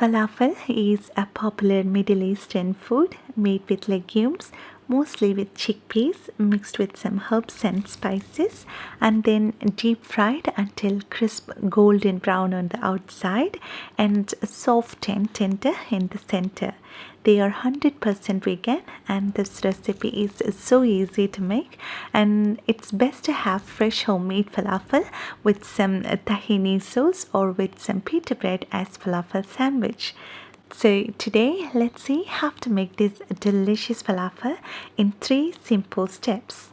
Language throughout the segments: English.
Falafel is a popular Middle Eastern food made with legumes, mostly with chickpeas, mixed with some herbs and spices, and then deep fried until crisp golden brown on the outside and soft and tender in the center. They are 100% vegan, and this recipe is so easy to make, and it's best to have fresh homemade falafel with some tahini sauce or with some pita bread as falafel sandwich. So today let's see how to make this delicious falafel in 3 simple steps.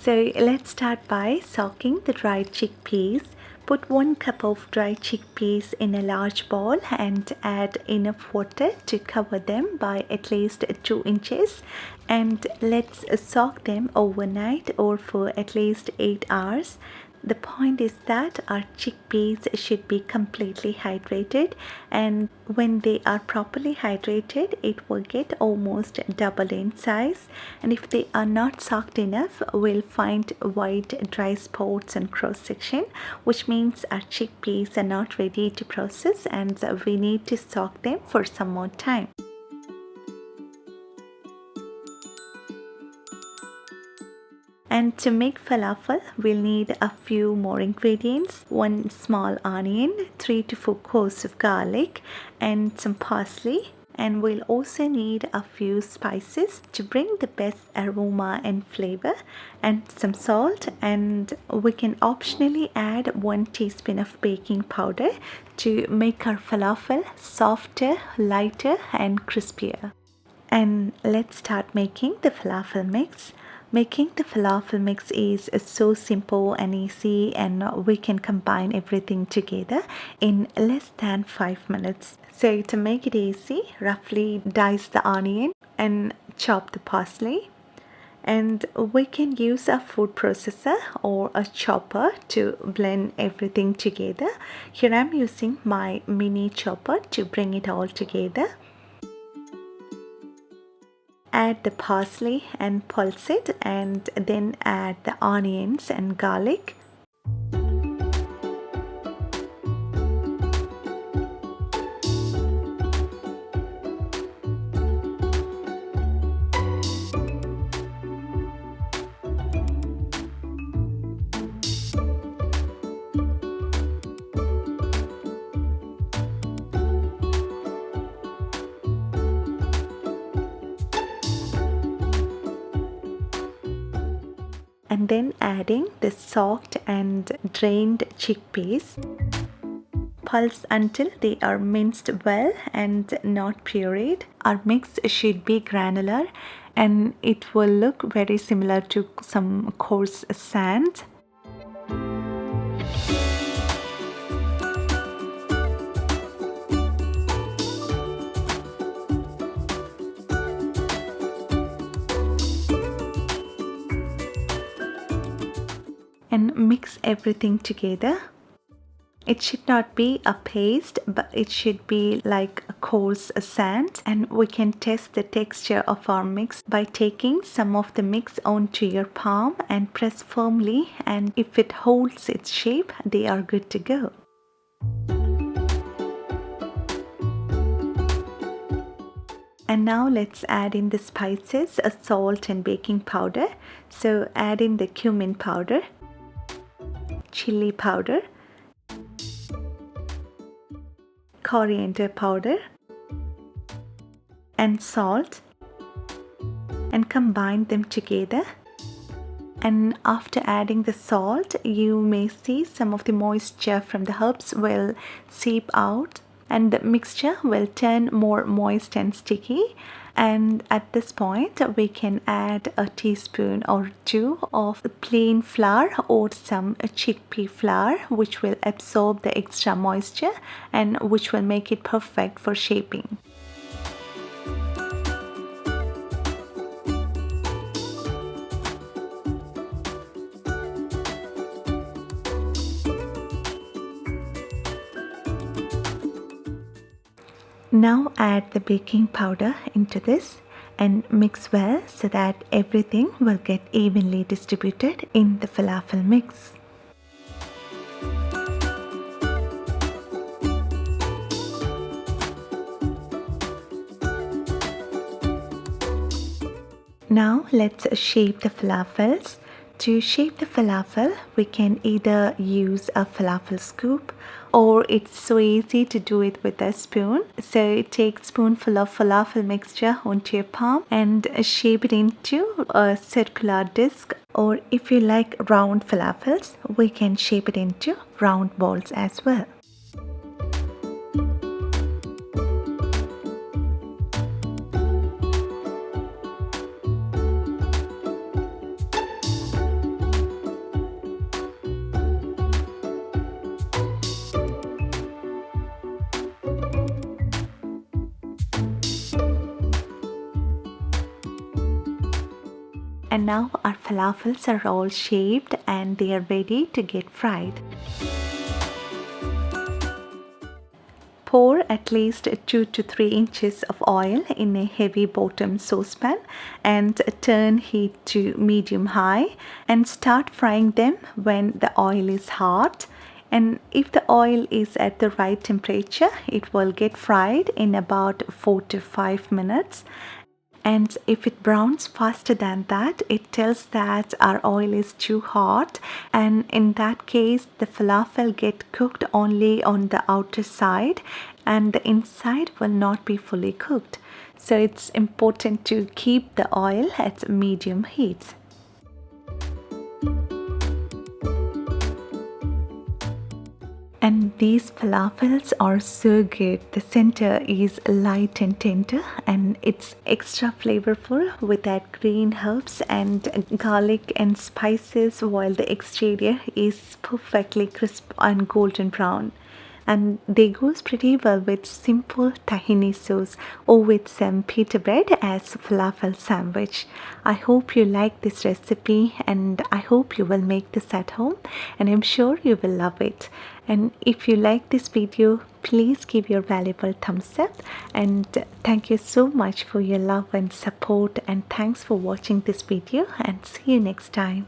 So let's start by soaking the dried chickpeas. Put 1 cup of dried chickpeas in a large bowl and add enough water to cover them by at least 2 inches, and let's soak them overnight or for at least 8 hours. The point is that our chickpeas should be completely hydrated, and when they are properly hydrated, it will get almost double in size. And if they are not soaked enough, we'll find white dry spots on cross section, which means our chickpeas are not ready to process, and we need to soak them for some more time. And to make falafel, we'll need a few more ingredients: 1 small onion, 3 to 4 cloves of garlic, and some parsley. And we'll also need a few spices to bring the best aroma and flavor, and some salt, and we can optionally add 1 teaspoon of baking powder to make our falafel softer, lighter, and crispier. And let's start making the falafel mix. Making the falafel mix is so simple and easy, and we can combine everything together in less than 5 minutes. So to make it easy, roughly dice the onion and chop the parsley. And we can use a food processor or a chopper to blend everything together. Here I'm using my mini chopper to bring it all together. Add the parsley and pulse it, and then add the onions and garlic. And then adding the soaked and drained chickpeas. Pulse until they are minced well and not pureed. Our mix should be granular, and it will look very similar to some coarse sand. And mix everything together. It should not be a paste, but it should be like a coarse sand. And we can test the texture of our mix by taking some of the mix onto your palm and press firmly, and if it holds its shape, they are good to go. And now let's add in the spices, salt and baking powder. So add in the cumin powder, chilli powder, coriander powder, and salt, and combine them together. And after adding the salt, you may see some of the moisture from the herbs will seep out, and the mixture will turn more moist and sticky. And at this point, we can add a teaspoon or 2 of plain flour or some chickpea flour, which will absorb the extra moisture and which will make it perfect for shaping. Now add the baking powder into this and mix well so that everything will get evenly distributed in the falafel mix. Now let's shape the falafels. To shape the falafel, we can either use a falafel scoop, or it's so easy to do it with a spoon. So take a spoonful of falafel mixture onto your palm and shape it into a circular disc, or if you like round falafels, we can shape it into round balls as well. And now our falafels are all shaped and they are ready to get fried. Pour at least 2 to 3 inches of oil in a heavy bottom saucepan and turn heat to medium high and start frying them when the oil is hot. And if the oil is at the right temperature, it will get fried in about 4 to 5 minutes. And if it browns faster than that, it tells that our oil is too hot, and in that case the falafel get cooked only on the outer side and the inside will not be fully cooked. So it's important to keep the oil at medium heat. And these falafels are so good. The center is light and tender and it's extra flavorful with that green herbs and garlic and spices, while the exterior is perfectly crisp and golden brown. And they goes pretty well with simple tahini sauce or with some pita bread as falafel sandwich. I hope you like this recipe and I hope you will make this at home, and I'm sure you will love it. And if you like this video, please give your valuable thumbs up, and thank you so much for your love and support, and thanks for watching this video, and see you next time.